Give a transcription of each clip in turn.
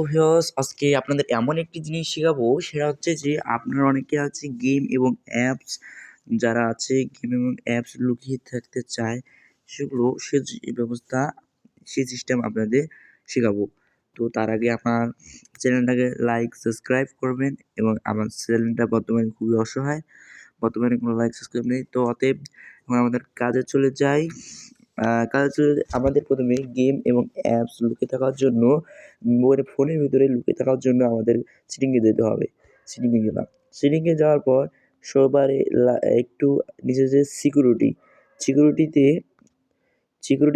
Viewers, আজকে আপনাদের এমন একটি জিনিস শেখাবো, সেটা হচ্ছে যে আপনারা অনেকে আছে গেম এবং অ্যাপস যারা আছে গেম এবং অ্যাপস লুকিয়ে থাকতে চায়, সেগুলো সে ব্যবস্থা সেই সিস্টেম আপনাদের শেখাবো। তো তার আগে আমার চ্যানেলটাকে লাইক সাবস্ক্রাইব করবেন এবং আমার চ্যানেলটা বর্তমানে খুবই অসহায়, বর্তমানে কোনো লাইক সাবস্ক্রাইব নেই। তো অতএব এখন আমাদের কাজে চলে যাই। আমাদের প্রথমে গেম এবং অ্যাপস লুকিয়ে থাকার জন্য ফোনের ভিতরে লুকিয়ে থাকার জন্য আমাদের সেটিংয়ে যেতে হবে। সেটিংয়ে গেলাম, সেটিংয়ে যাওয়ার পর সবারে একটু নিচে যে সিকিউরিটিতে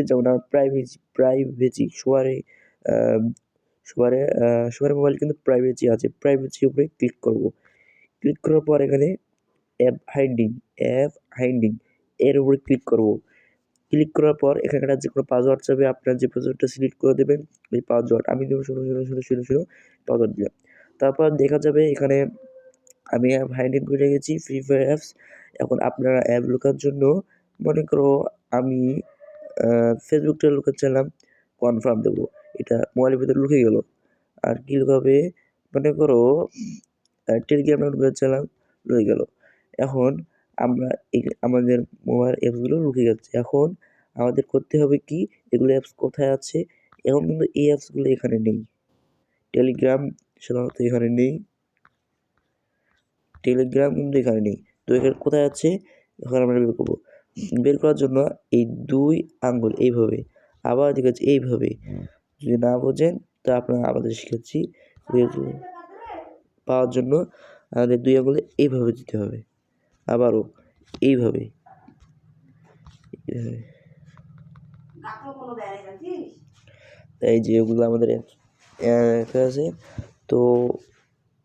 যেমন প্রাইভেসি সবার মোবাইল কিন্তু প্রাইভেসি আছে, প্রাইভেসির উপরে ক্লিক করব। ক্লিক করার পর এখানে অ্যাপ হাইডিং এর উপরে ক্লিক করব। ক্লিক করার পর এখানে যে কোনো পাসওয়ার্ড চাবে, আপনার যে পাসওয়ার্ডটা সিলেক্ট করে দেবেন ওই পাসওয়ার্ড। আমি দেবো ১৬ পাসওয়ার্ড দিলাম। তারপর দেখা যাবে এখানে আমি অ্যাপ হাইডিং করে রেখেছি ফ্রি ফায়ার অ্যাপস। এখন আপনারা অ্যাপ লুকার জন্য মনে করো আমি ফেসবুকটা লুকাতে চাইলাম, কনফার্ম দেবো। এটা মোবাইলের ভিতরে লুকে গেল। আর কি লুকাবে, মনে করো টেলিগ্রামে লুকাতে চাইলাম, লুকে গেল। এখন আমরা আমাদের মোবাইল অ্যাপসগুলো লুকিয়ে যাচ্ছে। এখন আমাদের করতে হবে কি, এগুলো অ্যাপস কোথায় আছে। এখন কিন্তু এই অ্যাপসগুলো এখানে নেই। টেলিগ্রাম সাধারণত এখানে নেই, টেলিগ্রাম কিন্তু এখানে নেই। তো এখানে কোথায় আছে, এখন আমরা বের করবো। বের করার জন্য এই 2 আঙ্গুল এইভাবে, আবার দেখাচ্ছি এইভাবে। যদি না বোঝেন তা আপনারা আমাদের শিখাচ্ছি। পাওয়ার জন্য আমাদের 2 আঙ্গুলে এইভাবে দিতে হবে, আবারও এইভাবে। এই যে এগুলো আমাদের আছে। তো